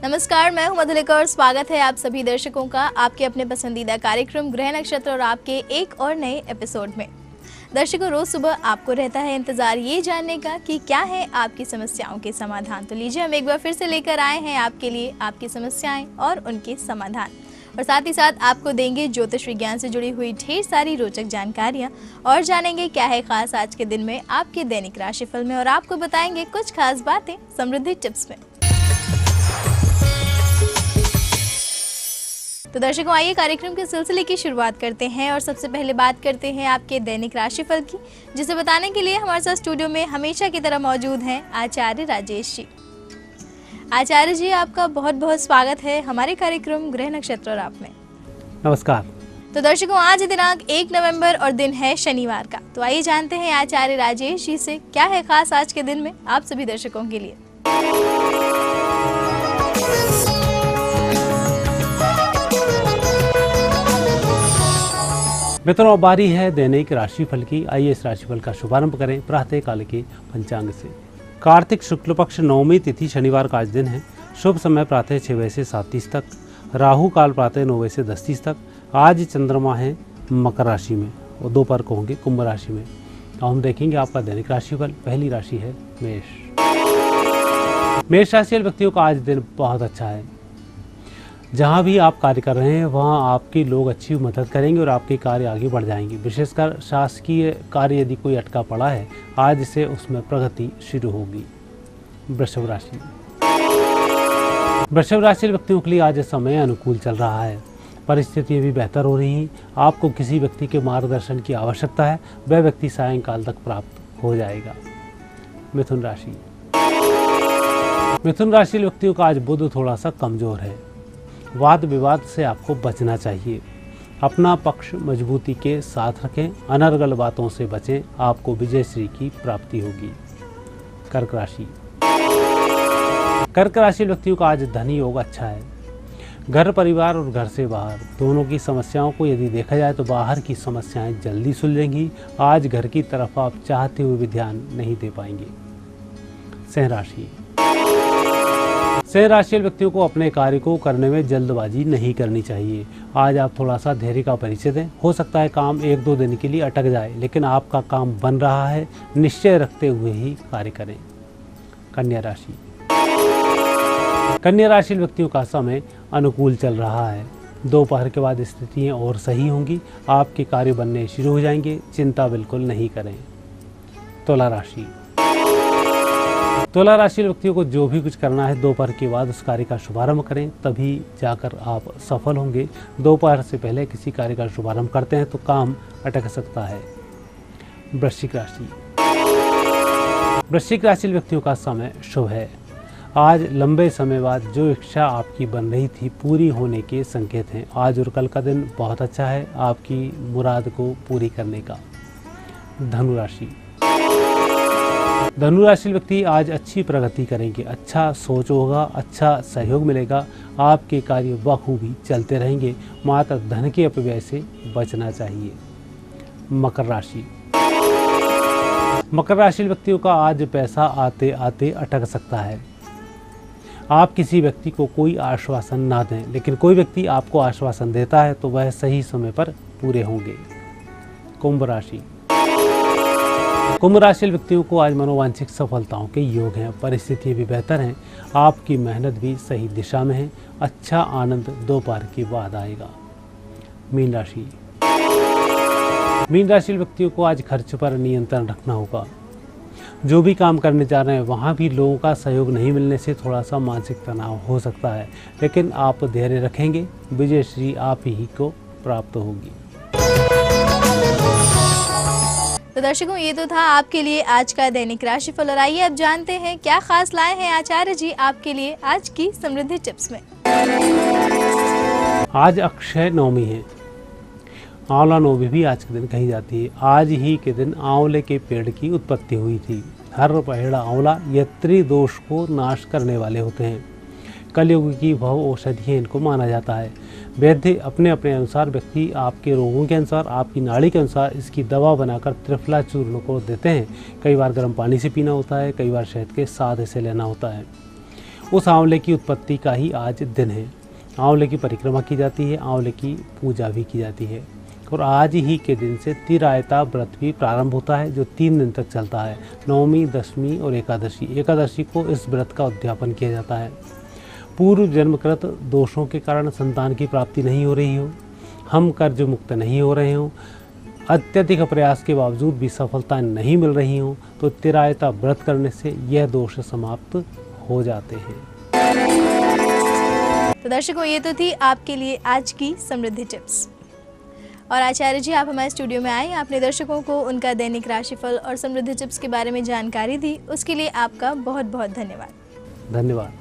नमस्कार, मैं हूं मधुलिका और स्वागत है आप सभी दर्शकों का आपके अपने पसंदीदा कार्यक्रम ग्रह नक्षत्र और आपके एक और नए एपिसोड में। दर्शकों, रोज सुबह आपको रहता है इंतजार ये जानने का कि क्या है आपकी समस्याओं के समाधान। तो लीजिए, हम एक बार फिर से लेकर आए हैं आपके लिए आपकी समस्याएं और उनके समाधान, और साथ ही साथ आपको देंगे ज्योतिष विज्ञान से जुड़ी हुई ढेर सारी रोचक जानकारियां और जानेंगे क्या है खास आज के दिन में आपके दैनिक राशिफल में, और आपको बताएंगे कुछ खास बातें समृद्धि टिप्स में। तो दर्शकों, आइए कार्यक्रम के सिलसिले की शुरुआत करते हैं और सबसे पहले बात करते हैं आपके दैनिक राशिफल की, जिसे बताने के लिए हमारे साथ स्टूडियो में हमेशा की तरह मौजूद हैं आचार्य राजेश जी। आचार्य जी, आपका बहुत बहुत स्वागत है हमारे कार्यक्रम ग्रह नक्षत्र और आप में। नमस्कार। तो दर्शकों, आज दिनांक 1 नवंबर और दिन है शनिवार का। तो आइए जानते हैं आचार्य राजेश जी से क्या है खास आज के दिन में आप सभी दर्शकों के लिए। मित्रों, अब बारी है दैनिक राशिफल की। आइए इस राशिफल का शुभारंभ करें प्रातः काल के पंचांग से। कार्तिक शुक्ल पक्ष नवमी तिथि शनिवार का आज दिन है। शुभ समय प्रातः 6 बजे से 7:30 तक, राहु काल प्रातः 9 बजे से 10:30 तक। आज चंद्रमा है मकर राशि में और दोपहर को होंगे कुंभ राशि में। अब हम देखेंगे आपका दैनिक राशिफल। पहली राशि है मेष। मेष राशि वाले व्यक्तियों का आज दिन बहुत अच्छा है। जहाँ भी आप कार्य कर रहे हैं वहाँ आपके लोग अच्छी मदद करेंगे और आपके कार्य आगे बढ़ जाएंगे। विशेषकर शासकीय कार्य यदि कोई अटका पड़ा है, आज से उसमें प्रगति शुरू होगी। वृषभ राशि। वृषभ राशि के व्यक्तियों के लिए आज समय अनुकूल चल रहा है। परिस्थितियाँ भी बेहतर हो रही हैं। आपको किसी व्यक्ति के मार्गदर्शन की आवश्यकता है, वह व्यक्ति सायंकाल तक प्राप्त हो जाएगा। मिथुन राशि। मिथुन राशि के व्यक्तियों का आज बुध थोड़ा सा कमजोर है। वाद विवाद से आपको बचना चाहिए। अपना पक्ष मजबूती के साथ रखें, अनर्गल बातों से बचें, आपको विजयश्री की प्राप्ति होगी। कर्क राशि। कर्क राशि व्यक्तियों का आज धन योग अच्छा है। घर परिवार और घर से बाहर दोनों की समस्याओं को यदि देखा जाए तो बाहर की समस्याएं जल्दी सुलझेंगी। आज घर की तरफ आप चाहते हुए भी ध्यान नहीं दे पाएंगे। सिंह राशि। सिंह राशि व्यक्तियों को अपने कार्य को करने में जल्दबाजी नहीं करनी चाहिए। आज आप थोड़ा सा धैर्य का परिचय दें। हो सकता है काम 1-2 दिन के लिए अटक जाए, लेकिन आपका काम बन रहा है, निश्चय रखते हुए ही कार्य करें। कन्या राशि। कन्या राशि व्यक्तियों का समय अनुकूल चल रहा है। दोपहर के बाद स्थितियाँ और सही होंगी। आपके कार्य बनने शुरू हो जाएंगे, चिंता बिल्कुल नहीं करें। तुला राशि। तुला राशि व्यक्तियों को जो भी कुछ करना है दोपहर के बाद उस कार्य का शुभारंभ करें, तभी जाकर आप सफल होंगे। दोपहर से पहले किसी कार्य का शुभारंभ करते हैं तो काम अटक सकता है। वृश्चिक राशि। वृश्चिक राशि व्यक्तियों का समय शुभ है। आज लंबे समय बाद जो इच्छा आपकी बन रही थी पूरी होने के संकेत हैं। आज और कल का दिन बहुत अच्छा है आपकी मुराद को पूरी करने का। धनु राशि। धनु राशि व्यक्ति आज अच्छी प्रगति करेंगे। अच्छा सोच होगा, अच्छा सहयोग मिलेगा। आपके कार्य बखूबी चलते रहेंगे। मात्र धन के अपव्यय से बचना चाहिए। मकर राशि। मकर राशि व्यक्तियों का आज पैसा आते आते अटक सकता है। आप किसी व्यक्ति को कोई आश्वासन ना दें, लेकिन कोई व्यक्ति आपको आश्वासन देता है तो वह सही समय पर पूरे होंगे। कुंभ राशि। कुंभ राशि व्यक्तियों को आज मनोवांछित सफलताओं के योग हैं। परिस्थिति भी बेहतर हैं। आपकी मेहनत भी सही दिशा में है। अच्छा आनंद दोपहर के बाद आएगा। मीन राशि। मीन राशि व्यक्तियों को आज खर्च पर नियंत्रण रखना होगा। जो भी काम करने जा रहे हैं वहाँ भी लोगों का सहयोग नहीं मिलने से थोड़ा सा मानसिक तनाव हो सकता है, लेकिन आप धैर्य रखेंगे, विजयश्री आप ही को प्राप्त होगी। तो दर्शकों, ये तो था आपके लिए आज का दैनिक राशिफल, और आइए अब जानते हैं क्या खास लाए हैं आचार्य जी आपके लिए आज की समृद्धि टिप्स में। आज अक्षय नवमी है। आंवला नवमी भी आज के दिन कही जाती है। आज ही के दिन आंवले के पेड़ की उत्पत्ति हुई थी। हर पहेड़ा आंवला यत्री दोष को नाश करने वाले होते हैं। कलयुग की भव औषधि इनको माना जाता है। वैद्य अपने अपने अनुसार व्यक्ति आपके रोगों के अनुसार, आपकी नाड़ी के अनुसार इसकी दवा बनाकर त्रिफला चूर्ण को देते हैं। कई बार गर्म पानी से पीना होता है, कई बार शहद के साथ इसे लेना होता है। उस आंवले की उत्पत्ति का ही आज दिन है। आंवले की परिक्रमा की जाती है, आंवले की पूजा भी की जाती है और आज ही के दिन से तिरायता व्रत भी प्रारंभ होता है जो 3 दिन तक चलता है। नवमी, दशमी और एकादशी। एकादशी को इस व्रत का उद्यापन किया जाता है। पूर्व जन्मकृत दोषों के कारण संतान की प्राप्ति नहीं हो रही हो, हम कर्ज मुक्त नहीं हो रहे हों, अत्यधिक प्रयास के बावजूद भी सफलता नहीं मिल रही हो, तो तिरायता व्रत करने से यह दोष समाप्त हो जाते हैं। तो दर्शकों, ये तो थी आपके लिए आज की समृद्धि टिप्स। और आचार्य जी, आप हमारे स्टूडियो में आए, आपने दर्शकों को उनका दैनिक राशिफल और समृद्धि टिप्स के बारे में जानकारी दी, उसके लिए आपका बहुत बहुत धन्यवाद। धन्यवाद।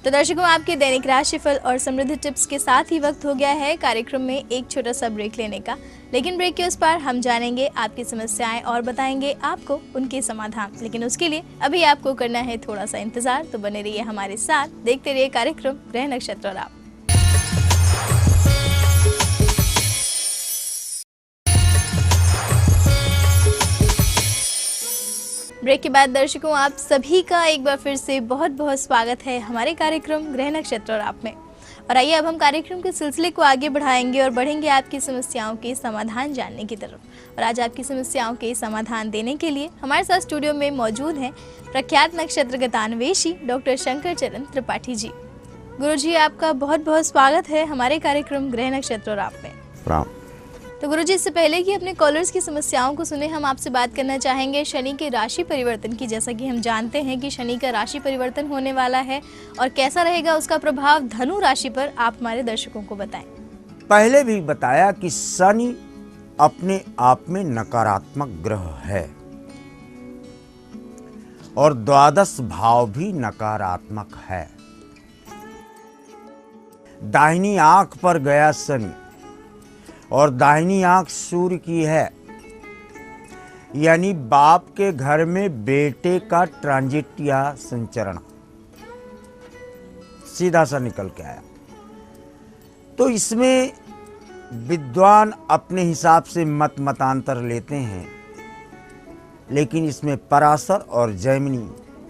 तो दर्शकों, आपके दैनिक राशिफल और समृद्धि टिप्स के साथ ही वक्त हो गया है कार्यक्रम में एक छोटा सा ब्रेक लेने का, लेकिन ब्रेक के उस पार हम जानेंगे आपकी समस्याएं और बताएंगे आपको उनके समाधान। लेकिन उसके लिए अभी आपको करना है थोड़ा सा इंतजार, तो बने रहिए हमारे साथ, देखते रहिए कार्यक्रम ग्रह नक्षत्र और आप। ब्रेक के बाद दर्शकों, आप सभी का एक बार फिर से बहुत बहुत स्वागत है हमारे कार्यक्रम ग्रह नक्षत्र और आप में। और आइए अब हम कार्यक्रम के सिलसिले को आगे बढ़ाएंगे और बढ़ेंगे आपकी समस्याओं के समाधान जानने की तरफ। और आज आपकी समस्याओं के समाधान देने के लिए हमारे साथ स्टूडियो में मौजूद हैं प्रख्यात नक्षत्र गतान्वेषी डॉक्टर शंकर चरण त्रिपाठी जी। गुरुजी, आपका बहुत बहुत स्वागत है हमारे कार्यक्रम ग्रह नक्षत्र और आप में। प्रणाम। तो गुरुजी, इससे पहले कि अपने कॉलर्स की समस्याओं को सुने, हम आपसे बात करना चाहेंगे शनि के राशि परिवर्तन की। जैसा कि हम जानते हैं कि शनि का राशि परिवर्तन होने वाला है और कैसा रहेगा उसका प्रभाव धनु राशि पर, आप हमारे दर्शकों को बताएं। पहले भी बताया कि शनि अपने आप में नकारात्मक ग्रह है और 12 भाव भी नकारात्मक है। दाहिनी आंख पर गया शनि और दाहिनी आंख सूर्य की है, यानी बाप के घर में बेटे का ट्रांजिट या संचरण सीधा सा निकल के आया। तो इसमें विद्वान अपने हिसाब से मतांतर लेते हैं, लेकिन इसमें पराशर और जैमिनी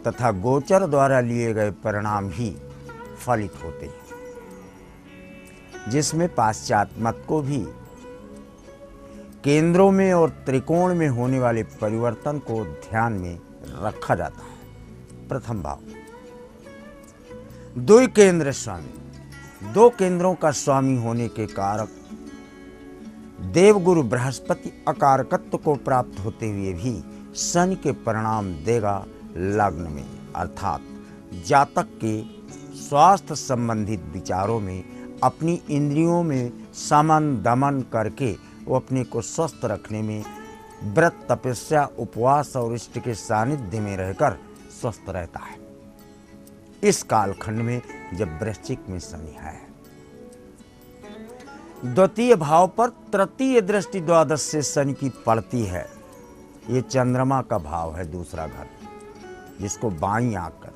तथा गोचर द्वारा लिए गए परिणाम ही फलित होते हैं, जिसमें पाश्चात्य मत को भी केंद्रों में और त्रिकोण में होने वाले परिवर्तन को ध्यान में रखा जाता है। प्रथम भाव, द्वि केंद्र स्वामी, 2 केंद्रों का स्वामी होने के कारक देवगुरु बृहस्पति अकारकत्व को प्राप्त होते हुए भी शनि के परिणाम देगा लग्न में, अर्थात जातक के स्वास्थ्य संबंधित विचारों में अपनी इंद्रियों में समन दमन करके वो अपने को स्वस्थ रखने में व्रत, तपस्या, उपवास और इष्ट के सानिध्य में रहकर स्वस्थ रहता है। इस कालखंड में जब वृश्चिक में शनि है, द्वितीय भाव पर तृतीय दृष्टि द्वादश से शनि की पड़ती है। ये चंद्रमा का भाव है, दूसरा घर, जिसको बाईं आंख कर,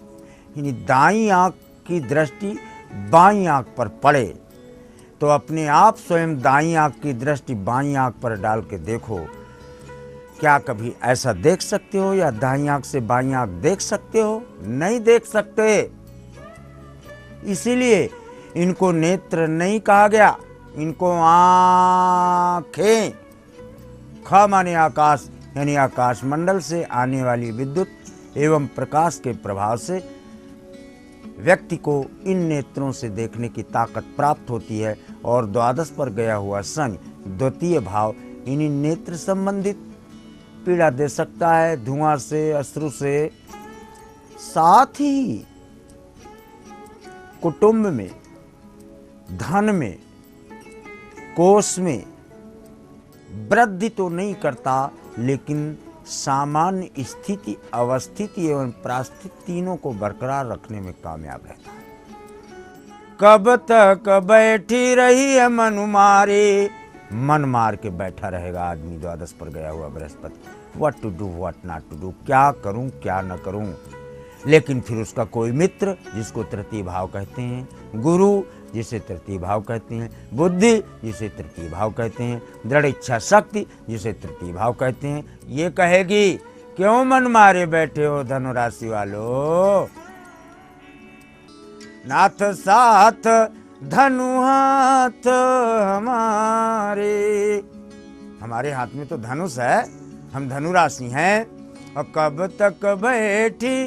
यानी दाईं आंख की दृष्टि बाईं आंख पर पड़े तो अपने आप स्वयं दाईं आंख की दृष्टि बाईं आंख पर डाल के देखो। क्या कभी ऐसा देख सकते हो या दाईं आंख से बाईं आंख देख सकते हो? नहीं देख सकते। इसीलिए इनको नेत्र नहीं कहा गया, इनको आंखें। ख माने आकाश, यानी आकाश मंडल से आने वाली विद्युत एवं प्रकाश के प्रभाव से व्यक्ति को इन नेत्रों से देखने की ताकत प्राप्त होती है। और द्वादश पर गया हुआ शनि द्वितीय भाव इन्हीं नेत्र संबंधित पीड़ा दे सकता है, धुआं से, अश्रु से। साथ ही कुटुंब में, धन में, कोष में वृद्धि तो नहीं करता, लेकिन सामान्य स्थिति, अवस्थिति एवं प्रास्थिति तीनों को बरकरार रखने में कामयाब रहता है। कब तक बैठी रही है मन मारे, मन मार के बैठा रहेगा आदमी द्वादश पर गया हुआ बृहस्पति। What to do, what not to do, क्या करूं क्या न करूं। लेकिन फिर उसका कोई मित्र, जिसको तृतीय भाव कहते हैं, गुरु जिसे तृतीय भाव कहते हैं, बुद्धि जिसे तृतीय भाव कहते हैं, दृढ़ इच्छा शक्ति जिसे तृतीय भाव कहते हैं, ये कहेगी क्यों मन मारे बैठे हो धनु राशि वालों। नाथ साथ धनु हाथ हमारे हाथ में तो धनुष है, हम धनु राशि हैं। और कब तक बैठी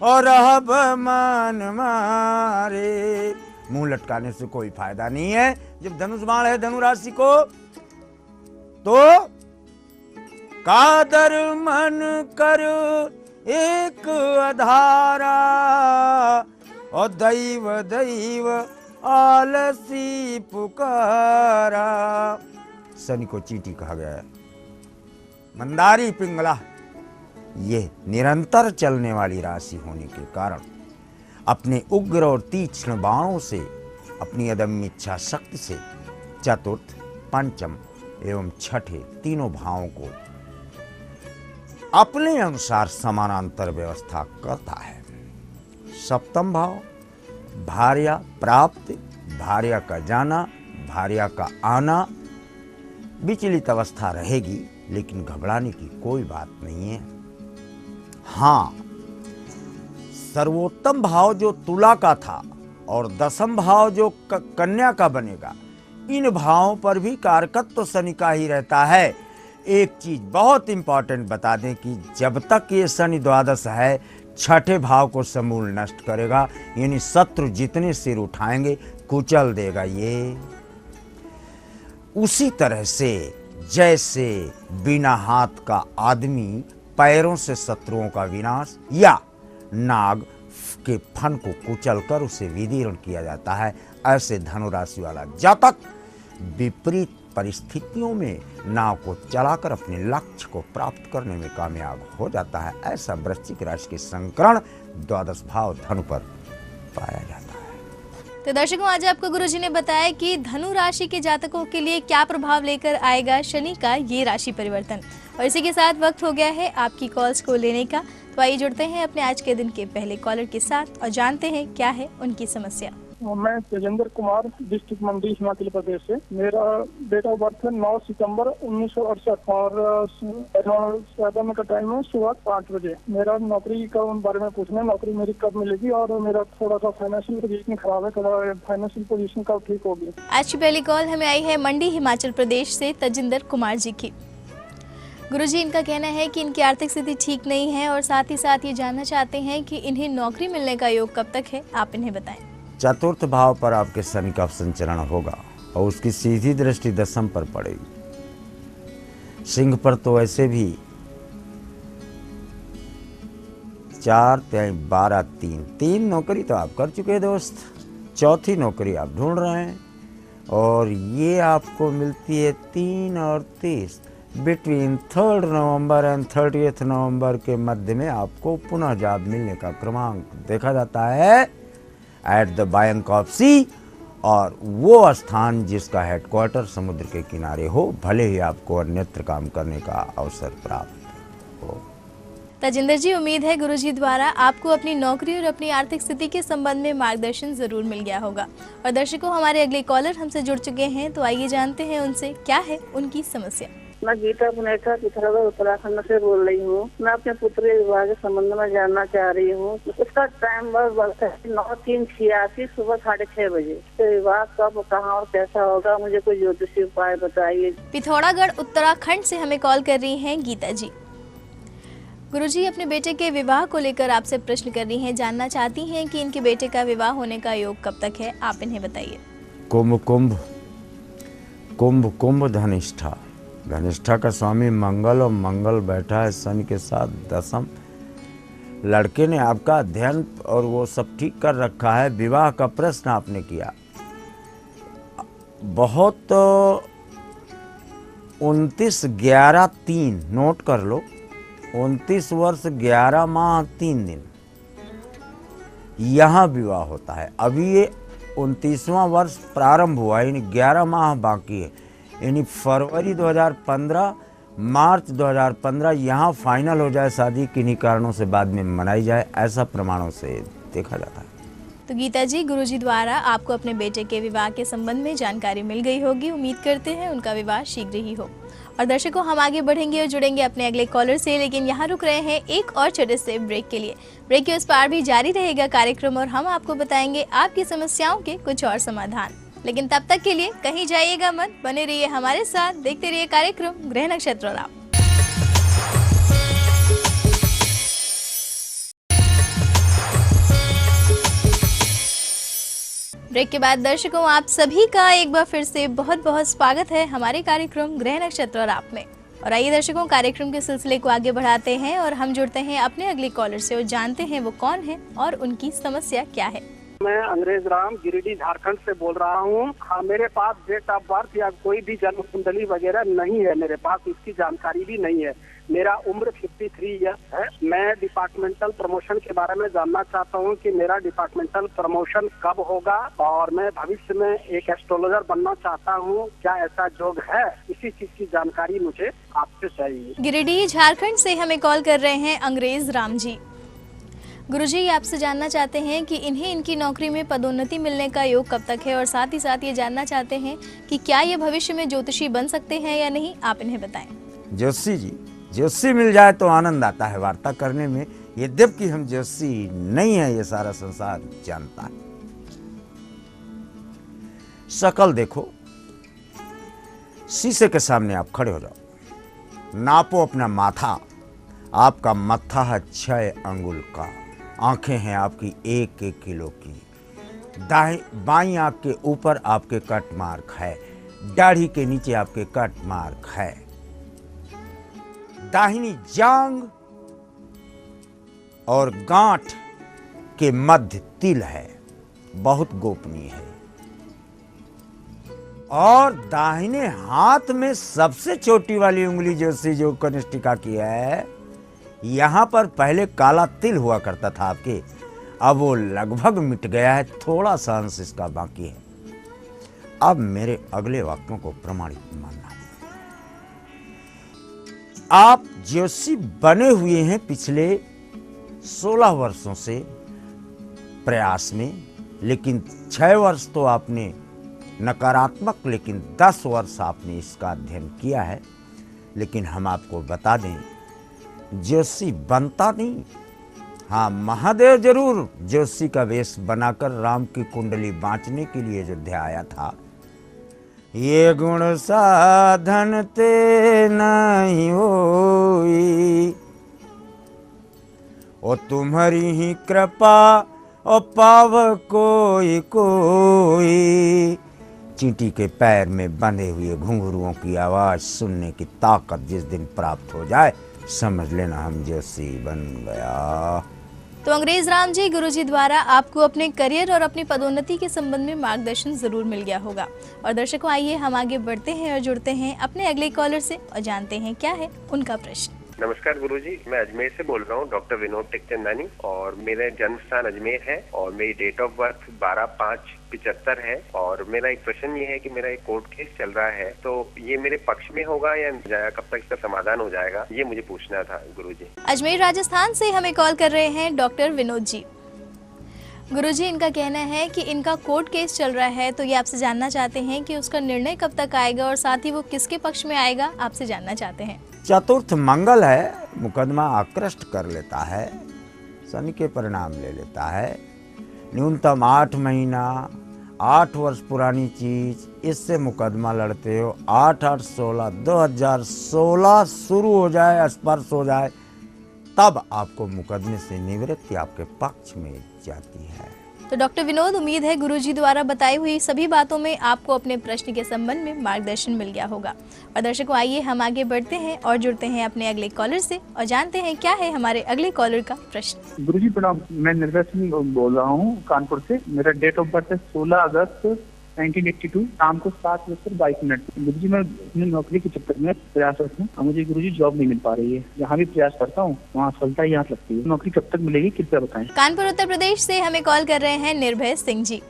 और रहब मान मारे, मुंह लटकाने से कोई फायदा नहीं है। जब धनुष बाण है धनु राशि को, तो कादर मन कर एक अधारा, और दैव दैव आलसी पुकारा। शनि को चींटी कहा गया है। मंदारी पिंगला, ये निरंतर चलने वाली राशि होने के कारण अपने उग्र और तीक्ष्ण बाणों से, अपनी अदम्य इच्छा शक्ति से चतुर्थ, पंचम एवं छठे तीनों भावों को अपने अनुसार समानांतर व्यवस्था करता है। सप्तम भाव भार्या प्राप्ति, भार्या का जाना, भार्या का आना। विचलित अवस्था रहेगी, लेकिन घबराने की कोई बात नहीं है। हाँ, सर्वोत्तम भाव जो तुला का था और दसम भाव जो कन्या का बनेगा, इन भावों पर भी कारकत्व तो शनि का ही रहता है। एक चीज बहुत इंपॉर्टेंट बता दें कि जब तक ये शनि द्वादश है, छठे भाव को समूल नष्ट करेगा, यानी शत्रु जितने सिर उठाएंगे कुचल देगा ये। उसी तरह से जैसे बिना हाथ का आदमी पैरों से शत्रुओं का विनाश या नाग के फन को कुचल कर उसे विदीर्ण किया जाता है, ऐसे धनुराशि वाला जातक विपरीत परिस्थितियों में नाव को चलाकर अपने लक्ष्य को प्राप्त करने में कामयाब हो जाता है। ऐसा वृश्चिक राशि के संकरण द्वादश भाव धनु पर पाया जाता है। तो दर्शकों, आज आपको गुरुजी ने बताया कि धनु राशि के जातकों के लिए क्या प्रभाव लेकर आएगा शनि का ये राशि परिवर्तन। और इसी के साथ वक्त हो गया है आपकी कॉल्स को लेने का। तो आइए जुड़ते हैं अपने आज के दिन के पहले कॉलर के साथ और जानते हैं क्या है उनकी समस्या। मैं तेजेंद्र कुमार, डिस्ट्रिक्ट मंडी, हिमाचल प्रदेश से। मेरा डेट ऑफ बर्थ है 9 सितंबर 1968 और सदन का टाइम है सुबह 5 बजे। मेरा नौकरी का बारे में पूछना है, नौकरी मेरी कब मिलेगी और मेरा थोड़ा सा फाइनेंशियल पोजीशन खराब है, थोड़ा फाइनेंशियल पोजीशन कब ठीक होगी। आज की पहली कॉल हमें आई है मंडी, हिमाचल प्रदेश से तेजेंद्र कुमार जी की। गुरुजी, इनका कहना है कि इनकी आर्थिक स्थिति ठीक नहीं है और साथ ही साथ ये जानना चाहते हैं कि इन्हें नौकरी मिलने का योग कब तक है, आप इन्हें बताएं। चतुर्थ भाव पर आपके शनि का संचरण होगा और उसकी सीधी दृष्टि दसम पर पड़ेगी। सिंह पर तो ऐसे भी 4, 12, 3 नौकरी तो आप कर चुके हैं दोस्त, चौथी नौकरी आप ढूंढ रहे हैं और ये आपको मिलती है 3 और 30। बिटवीन 3 नवंबर एंड 30 नवंबर के मध्य में आपको पुनः जॉब मिलने का क्रमांक देखा जाता है एट द बैंक ऑफ सी, और वो स्थान जिसका हेडक्वार्टर समुद्र के किनारे हो, भले ही आपको अन्यत्र काम करने का अवसर प्राप्त हो। तेजेंद्र जी, उम्मीद है गुरुजी द्वारा आपको अपनी नौकरी और अपनी आर्थिक स्थिति के संबंध में मार्गदर्शन जरूर मिल गया होगा। और दर्शकों, हमारे अगले कॉलर हमसे जुड़ चुके हैं, तो आइए जानते हैं उनसे क्या है उनकी समस्या। मैं गीता पुनेठा पिथौरागढ़ उत्तराखंड से बोल रही हूँ। मैं अपने पुत्र विवाह के संबंध में जानना चाह रही हूँ। उसका टाइम वर्क है 9/3/86 सुबह 6:30 बजे। तो विवाह कब, कहाँ और कैसा होगा, मुझे कोई ज्योतिषी उपाय बताइए। पिथौरागढ़ उत्तराखंड से हमें कॉल कर रही हैं गीता जी। गुरुजी अपने बेटे के विवाह को लेकर आपसे प्रश्न कर रही हैं, जानना चाहती हैं कि इनके बेटे का विवाह होने का योग कब तक है, आप इन्हें बताइए। कुंभ कुंभ कुंभ कुंभ धनिष्ठा, धनिष्ठा का स्वामी मंगल और मंगल बैठा है शनि के साथ दसम। लड़के ने आपका अध्ययन और वो सब ठीक कर रखा है। विवाह का प्रश्न आपने किया, बहुत 29/11/3 नोट कर लो, 29 वर्ष 11 माह 3 दिन यहाँ विवाह होता है। अभी ये 29वां वर्ष प्रारंभ हुआ है, यानी 11 माह बाकी है, यानी फरवरी 2015 मार्च 2015 यहाँ फाइनल हो जाए शादी, किन्हीं कारणों से बाद में मनाई जाए, ऐसा प्रमाणों से देखा जाता है। तो गीता जी, गुरुजी द्वारा आपको अपने बेटे के विवाह के संबंध में जानकारी मिल गई होगी। उम्मीद करते हैं उनका विवाह शीघ्र ही हो। और दर्शकों, हम आगे बढ़ेंगे और जुड़ेंगे अपने अगले कॉलर से, लेकिन यहाँ रुक रहे हैं एक और छोटे से ब्रेक के लिए। ब्रेक के उस पार भी जारी रहेगा कार्यक्रम और हम आपको बताएंगे आपकी समस्याओं के कुछ और समाधान। लेकिन तब तक के लिए कहीं जाइएगा मत, बने रहिए हमारे साथ, देखते रहिए कार्यक्रम ग्रह नक्षत्र और आप। ब्रेक के बाद दर्शकों, आप सभी का एक बार फिर से बहुत बहुत स्वागत है हमारे कार्यक्रम ग्रह नक्षत्र और आप में। और आइए दर्शकों, कार्यक्रम के सिलसिले को आगे बढ़ाते हैं और हम जुड़ते हैं अपने अगले कॉलर से और जानते हैं वो कौन है और उनकी समस्या क्या है। मैं अंग्रेज राम गिरिडीह झारखंड से बोल रहा हूँ। हाँ, मेरे पास डेट ऑफ बर्थ या कोई भी जन्म कुंडली वगैरह नहीं है, मेरे पास इसकी जानकारी भी नहीं है। मेरा उम्र 53 ईयर्स है। मैं डिपार्टमेंटल प्रमोशन के बारे में जानना चाहता हूँ कि मेरा डिपार्टमेंटल प्रमोशन कब होगा, और मैं भविष्य में एक एस्ट्रोलॉजर बनना चाहता हूँ, क्या ऐसा योग है? इसी चीज की जानकारी मुझे आपसे चाहिए। गिरिडीह झारखंड से हमें कॉल कर रहे हैं अंग्रेज राम जी। गुरुजी, आपसे जानना चाहते हैं कि इन्हें इनकी नौकरी में पदोन्नति मिलने का योग कब तक है, और साथ ही साथ ये जानना चाहते हैं कि क्या ये भविष्य में ज्योतिषी बन सकते हैं या नहीं, आप इन्हें बताएं। ज्योतिषी जी, ज्योतिषी मिल जाए तो आनंद आता है वार्ता करने में। यद्यपि हम ज्योतिषी नहीं है, ये सारा संसार जानता है। शकल देखो, शीशे के सामने आप खड़े हो जाओ, नापो अपना माथा। आपका मत्था है 6 अंगुल का, आंखें हैं आपकी 1-1 किलो की, बाईं आंख के ऊपर आपके कट मार्क है, दाढ़ी के नीचे आपके कट मार्क है, दाहिनी जांग और गांठ के मध्य तिल है, बहुत गोपनीय है। और दाहिने हाथ में सबसे छोटी वाली उंगली जो कनिष्ठिका की है, यहाँ पर पहले काला तिल हुआ करता था आपके, अब वो लगभग मिट गया है, थोड़ा सा अंश इसका बाकी है। अब मेरे अगले वाक्यों को प्रमाणित मानना। आप ज्योतिषी बने हुए हैं पिछले 16 वर्षों से प्रयास में, लेकिन 6 वर्ष तो आपने नकारात्मक, लेकिन 10 वर्ष आपने इसका अध्ययन किया है। लेकिन हम आपको बता दें, ज्योतिषी बनता नहीं। हाँ, महादेव जरूर ज्योतिषी का वेश बनाकर राम की कुंडली बांचने के लिए अयोध्या आया था। ये गुण साधन ते नहीं होई, ओ तुम्हारी ही कृपा ओ पाव कोई कोई। चींटी के पैर में बंधे हुए घुंघरुओं की आवाज सुनने की ताकत जिस दिन प्राप्त हो जाए, समझ लेना हम ज्योतिषी बन गया। तो अंग्रेज राम जी, गुरुजी द्वारा आपको अपने करियर और अपनी पदोन्नति के संबंध में मार्गदर्शन जरूर मिल गया होगा। और दर्शकों, आइए हम आगे बढ़ते हैं और जुड़ते हैं अपने अगले कॉलर से और जानते हैं क्या है उनका प्रश्न। नमस्कार गुरुजी, मैं अजमेर से बोल रहा हूँ, डॉक्टर विनोद टेकचंदानी, और मेरा जन्म स्थान अजमेर है और मेरी डेट ऑफ बर्थ 12/5/75 है। और मेरा एक प्रश्न ये है कि मेरा एक कोर्ट केस चल रहा है, तो ये मेरे पक्ष में होगा या कब तक इसका समाधान हो जाएगा, ये मुझे पूछना था गुरुजी। अजमेर राजस्थान से हमें कॉल कर रहे हैं डॉक्टर विनोद जी। गुरुजी, इनका कहना है कि इनका कोर्ट केस चल रहा है, तो ये आपसे जानना चाहते हैं कि उसका निर्णय कब तक आएगा और साथ ही वो किसके पक्ष में आएगा, आपसे जानना चाहते हैं। चतुर्थ मंगल है, मुकदमा आकृष्ट कर लेता है, शनि के परिणाम ले लेता है। न्यूनतम 8 महीना, 8 वर्ष पुरानी चीज, इससे मुकदमा लड़ते हो। 8/8/16 2016 शुरू हो जाए, स्पर्श हो जाए, तब आपको मुकदमे से निवृत्ति आपके पक्ष में जाती है। तो डॉक्टर विनोद, उम्मीद है गुरुजी द्वारा बताई हुई सभी बातों में आपको अपने प्रश्न के संबंध में मार्गदर्शन मिल गया होगा। और दर्शकों, आइए हम आगे बढ़ते हैं और जुड़ते हैं अपने अगले कॉलर से और जानते हैं क्या है हमारे अगले कॉलर का प्रश्न। गुरुजी प्रणाम, मैं निर्भय सिंह बोल रहा हूँ कानपुर से। मेरा डेट ऑफ बर्थ है 16 अगस्त 1982, शाम को 7:22। गुरुजी, मैं अपनी नौकरी के चक्कर में प्रयासरत हूँ और मुझे गुरुजी जॉब नहीं मिल पा रही है। जहाँ भी प्रयास करता हूँ वहाँ सफलता ही हाथ लगती है। नौकरी कब तक मिलेगी, कृपया बताएं। कानपुर उत्तर प्रदेश से हमें कॉल कर रहे हैं निर्भय सिंह जी।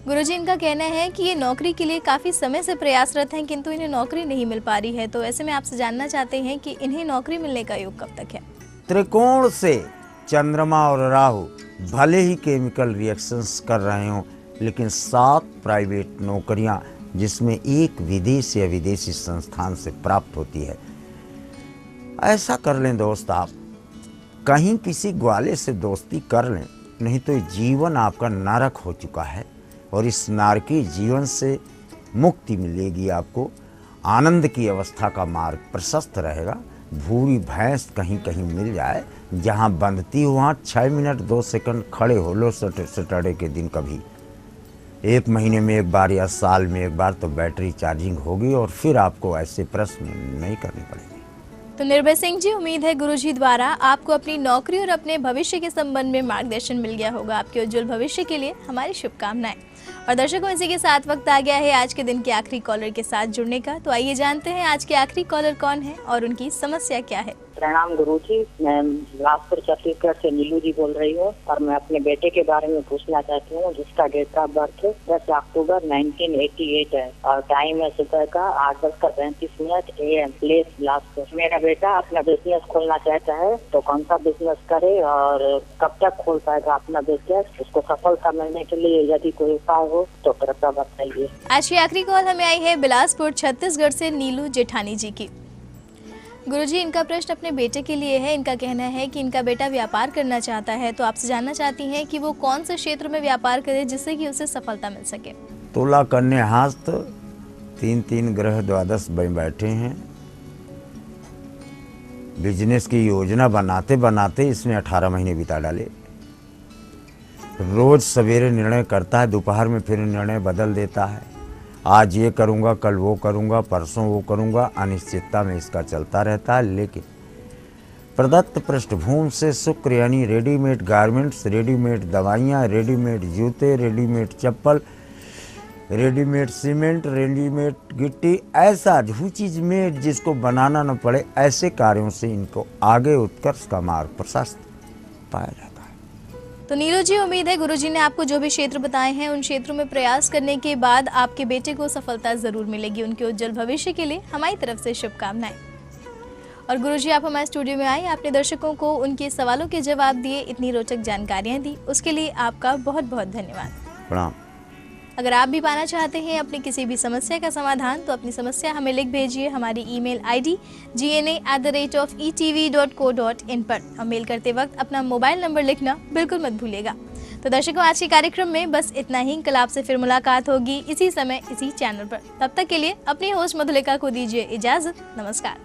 गुरुजी, इनका कहना है कि ये नौकरी के लिए काफी समय से प्रयासरत हैं, किंतु इन्हें नौकरी नहीं मिल पा रही है। तो ऐसे में आपसे जानना चाहते हैं कि इन्हें नौकरी मिलने का योग कब तक है। त्रिकोण से चंद्रमा और राहु भले ही केमिकल रिएक्शंस कर रहे हों, लेकिन 7 प्राइवेट नौकरियां जिसमें एक विदेश या विदेशी संस्थान से प्राप्त होती है। ऐसा कर लें दोस्त, आप कहीं किसी ग्वाले से दोस्ती कर लें, नहीं तो जीवन आपका नरक हो चुका है और इस नारकीय जीवन से मुक्ति मिलेगी आपको। आनंद की अवस्था का मार्ग प्रशस्त रहेगा। भूरी भैंस कहीं कहीं मिल जाए, जहाँ बंधती हो वहाँ 6 मिनट 2 सेकंड खड़े हो लो सैटरडे के दिन कभी। 1 महीने में एक बार या साल में एक बार तो बैटरी चार्जिंग होगी और फिर आपको ऐसे प्रश्न नहीं करने पड़ेंगे। तो निर्भय सिंह जी, उम्मीद है गुरुजी द्वारा आपको अपनी नौकरी और अपने भविष्य के संबंध में मार्गदर्शन मिल गया होगा। आपके उज्जवल भविष्य के लिए हमारी शुभकामनाएं। और दर्शकों, इसी के साथ वक्त आ गया है आज के दिन के आखिरी कॉलर के साथ जुड़ने का। तो आइए जानते हैं आज के आखिरी कॉलर कौन है और उनकी समस्या क्या है। प्रणाम गुरुजी, मैं बिलासपुर छत्तीसगढ़ से नीलू जी बोल रही हूँ और मैं अपने बेटे के बारे में पूछना चाहती हूँ, जिसका डेट ऑफ बर्थ 10 अक्टूबर 1988 है और टाइम है सुबह का 8:35 AM, प्लेस बिलासपुर। मेरा बेटा अपना बिजनेस खोलना चाहता है, तो कौन सा बिजनेस करे और कब तक खोल पाएगा अपना बिजनेस? उसको सफलता मिलने के लिए यदि कोई उपाय हो तो कृपया बताइए। आज की आखिरी कॉल हमें आई है बिलासपुर छत्तीसगढ़ से नीलू जेठानी जी की। गुरुजी, इनका प्रश्न अपने बेटे के लिए है। इनका कहना है कि इनका बेटा व्यापार करना चाहता है, तो आपसे जानना चाहती हैं कि वो कौन से क्षेत्र में व्यापार करे जिससे कि उसे सफलता मिल सके। तुला कन्या हस्त 3 ग्रह द्वादश में बैठे हैं। बिजनेस की योजना बनाते बनाते इसमें 18 महीने बिता डाले। रोज सवेरे निर्णय करता है, दोपहर में फिर निर्णय बदल देता है। आज ये करूँगा, कल वो करूँगा, परसों वो करूँगा, अनिश्चितता में इसका चलता रहता है। लेकिन प्रदत्त पृष्ठभूमि से शुक्र यानी रेडीमेड गारमेंट्स, रेडीमेड दवाइयाँ, रेडीमेड जूते, रेडीमेड चप्पल, रेडीमेड सीमेंट, रेडीमेड गिट्टी, ऐसा जो चीज़ में जिसको बनाना न पड़े, ऐसे कार्यों से इनको आगे उत्कर्ष का मार्ग प्रशस्त पाया जाता है। तो नीलू जी, उम्मीद है गुरुजी ने आपको जो भी क्षेत्र बताए हैं उन क्षेत्रों में प्रयास करने के बाद आपके बेटे को सफलता जरूर मिलेगी। उनके उज्जवल भविष्य के लिए हमारी तरफ से शुभकामनाएं। और गुरुजी, आप हमारे स्टूडियो में आए, आपने दर्शकों को उनके सवालों के जवाब दिए, इतनी रोचक जानकारियां दी, उसके लिए आपका बहुत बहुत धन्यवाद। प्रणाम। अगर आप भी पाना चाहते हैं अपनी किसी भी समस्या का समाधान, तो अपनी समस्या हमें लिख भेजिए हमारी ईमेल ID gna@etv.co.in पर। और मेल करते वक्त अपना मोबाइल नंबर लिखना बिल्कुल मत भूलिएगा। तो दर्शकों, आज के कार्यक्रम में बस इतना ही। कल आपसे फिर मुलाकात होगी इसी समय इसी चैनल पर। तब तक के लिए अपनी होस्ट मधुलिका को दीजिए इजाजत। नमस्कार।